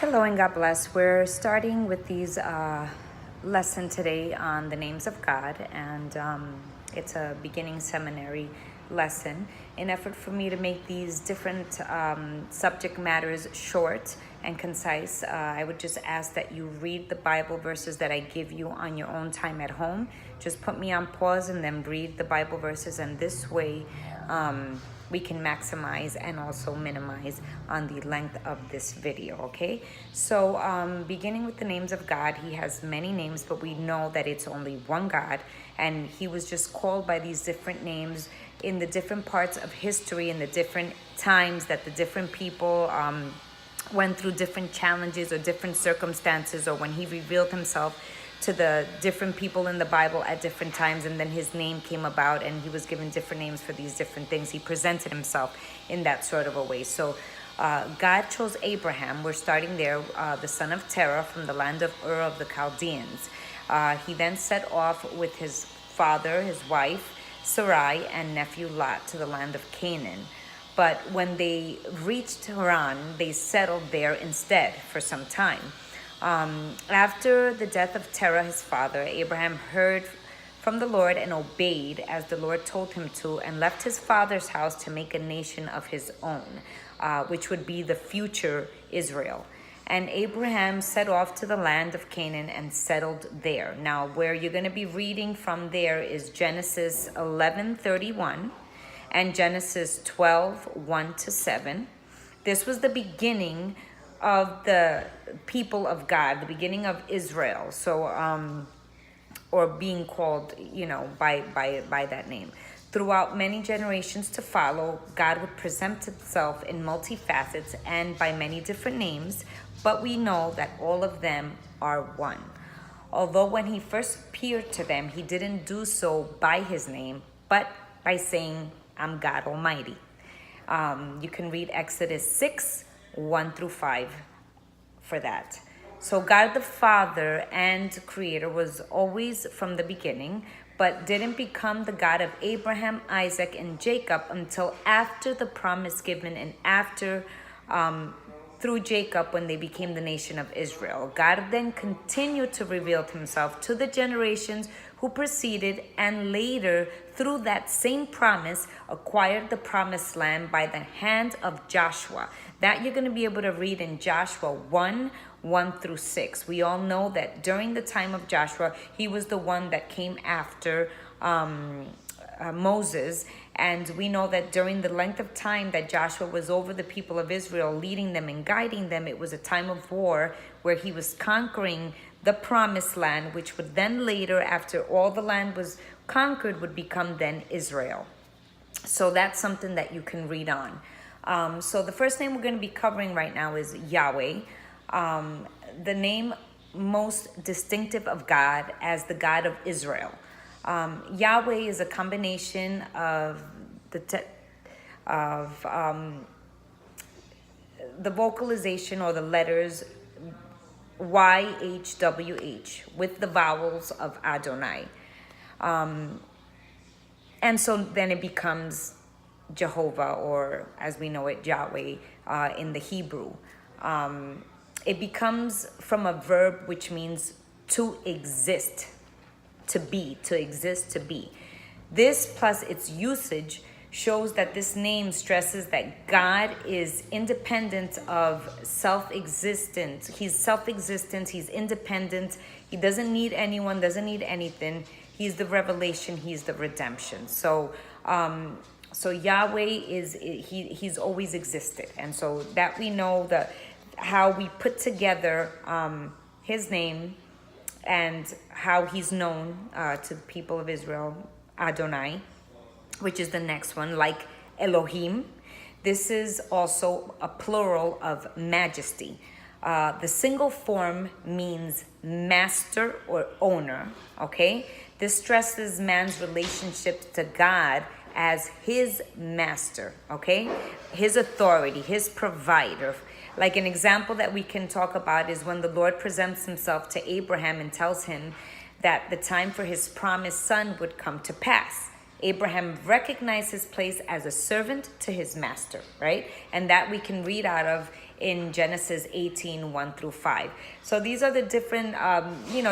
Hello and God bless. We're starting with these lesson today on the names of God, and it's a beginning seminary lesson. In effort for me to make these different subject matters short and concise, I would just ask that you read the Bible verses that I give you on your own time at home. Just put me on pause and then read the Bible verses, and this way we can maximize and also minimize on the length of this video, okay? So beginning with the names of God, he has many names, but we know that it's only one God, and he was just called by these different names in the different parts of history, in the different times that the different people went through different challenges or different circumstances, or when he revealed himself to the different people in the Bible at different times, and then his name came about and he was given different names for these different things. He presented himself in that sort of a way. So God chose Abraham, we're starting there, the son of Terah, from the land of Ur of the Chaldeans. He then set off with his father, his wife Sarai, and nephew Lot to the land of Canaan. But when they reached Haran, they settled there instead for some time. After the death of Terah, his father, Abraham heard from the Lord and obeyed as the Lord told him to, and left his father's house to make a nation of his own, which would be the future Israel. And Abraham set off to the land of Canaan and settled there. Now, where you're going to be reading from there is Genesis 11:31 and Genesis 12:1-7. This was the beginning of the people of God, the beginning of Israel. So, or being called, by that name. Throughout many generations to follow, God would present himself in multifacets and by many different names, but we know that all of them are one. Although when he first appeared to them, he didn't do so by his name, but by saying, "I'm God Almighty." You can read Exodus 6:1-5 for that. So God the Father and Creator was always from the beginning, but didn't become the God of Abraham, Isaac, and Jacob until after the promise given and after through Jacob, when they became the nation of Israel. God then continued to reveal himself to the generations who preceded, and later, through that same promise, acquired the promised land by the hand of Joshua. That you're going to be able to read in Joshua 1:1-6. We all know that during the time of Joshua, he was the one that came after Moses, and we know that during the length of time that Joshua was over the people of Israel, leading them and guiding them, it was a time of war where he was conquering the promised land, which would then later, after all the land was conquered, would become then Israel. So that's something that you can read on. So the first name we're going to be covering right now is Yahweh. The name most distinctive of God as the God of Israel. Yahweh is a combination of the vocalization or the letters YHWH with the vowels of Adonai. And so then it becomes Jehovah, or as we know it, Yahweh in the Hebrew. It becomes from a verb which means to exist. To be, to exist, to be. This plus its usage shows that this name stresses that God is independent of self-existence. He's self-existent, he's independent, he doesn't need anyone, doesn't need anything. He's the revelation, he's the redemption. So Yahweh he's always existed. And so that we know how we put together his name and how he's known to the people of Israel, Adonai, which is the next one, like Elohim. This is also a plural of majesty. The single form means master or owner, okay? This stresses man's relationship to God as his master, okay? His authority, his provider. Like an example that we can talk about is when the Lord presents himself to Abraham and tells him that the time for his promised son would come to pass. Abraham recognized his place as a servant to his master, right? And that we can read out of in Genesis 18, 1 through 5. So these are the different,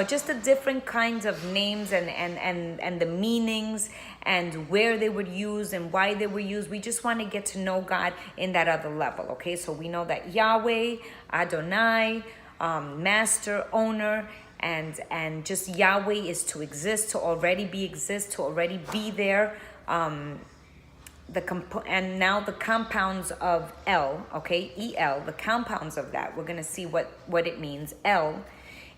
just the different kinds of names and the meanings and where they were used and why they were used. We just want to get to know God in that other level, okay? So we know that Yahweh, Adonai, master, owner, and just Yahweh is to exist, to already be there. And now the compounds of El, okay, El, the compounds of that, we're going to see what it means. El,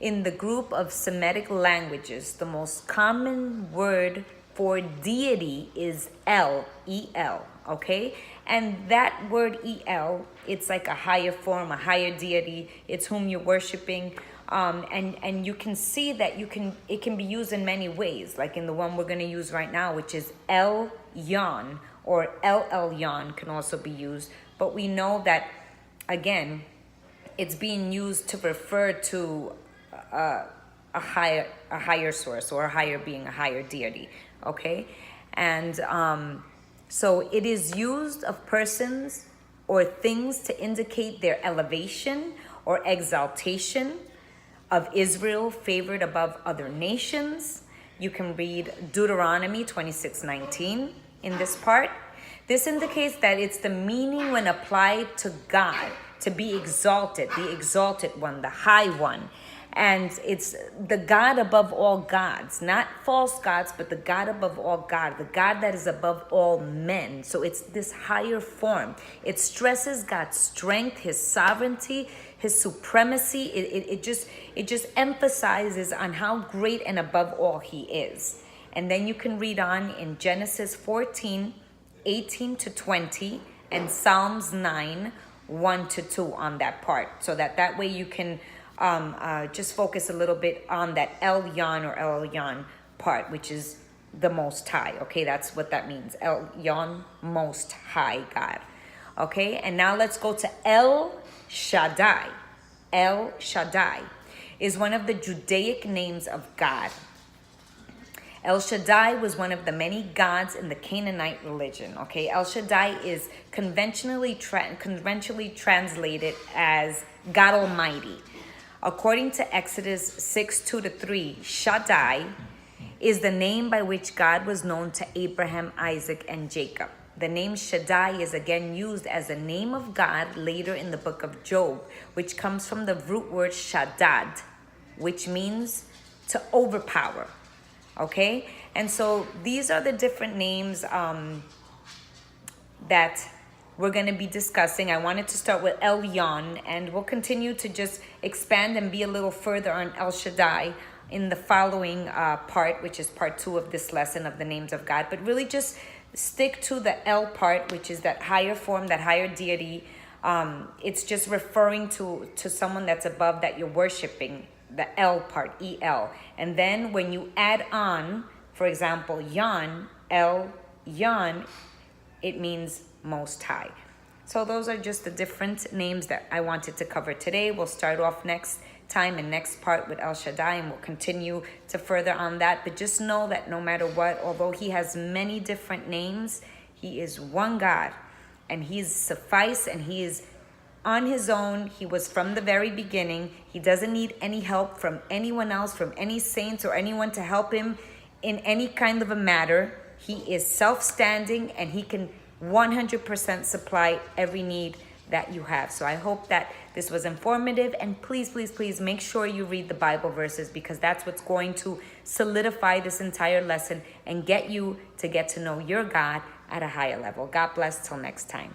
in the group of Semitic languages, the most common word for deity is El, E-L, okay? And that word El, it's like a higher form, a higher deity. It's whom you're worshiping. And you can see that it can be used in many ways, like in the one we're going to use right now, which is El Yon, or El Elyon can also be used. But we know that, again, it's being used to refer to a higher source, or a higher being, a higher deity, okay? And so it is used of persons or things to indicate their elevation or exaltation of Israel favored above other nations. You can read Deuteronomy 26:19 in this part. This indicates that it's the meaning when applied to God, to be exalted, the exalted one, the high one. And it's the God above all gods, not false gods, but the God above all God, the God that is above all men. So it's this higher form. It stresses God's strength, his sovereignty, his supremacy. It just emphasizes on how great and above all he is. And then you can read on in Genesis 14, 18 to 20, and Psalms 9, 1 to 2 on that part. So that way you can just focus a little bit on that Elyon or Elyon part, which is the Most High. Okay, that's what that means. Elyon, Most High God. Okay, and now let's go to El Shaddai. El Shaddai is one of the Judaic names of God. El Shaddai was one of the many gods in the Canaanite religion. Okay, El Shaddai is conventionally translated as God Almighty. According to Exodus 6, 2-3, Shaddai is the name by which God was known to Abraham, Isaac, and Jacob. The name Shaddai is again used as the name of God later in the book of Job, which comes from the root word Shaddad, which means to overpower. Okay? And so these are the different names that we're going to be discussing. I wanted to start with Elyon, and we'll continue to just expand and be a little further on El Shaddai in the following part, which is part 2 of this lesson of the names of God. But really just stick to the El part, which is that higher form, that higher deity. It's just referring to someone that's above, that you're worshiping, the El part, E-L. And then when you add on, for example, Yon, El Yon, it means Most High. So those are just the different names that I wanted to cover today. We'll start off next time and next part with El Shaddai, and we'll continue to further on that. But just know that no matter what, although he has many different names, he is one God, and he's suffice, and he is on his own. He was from the very beginning. He doesn't need any help from anyone else, from any saints or anyone to help him in any kind of a matter. He is self-standing, and he can 100% supply every need that you have. So I hope that this was informative, and please, please, please make sure you read the Bible verses, because that's what's going to solidify this entire lesson and get you to get to know your God at a higher level. God bless till next time.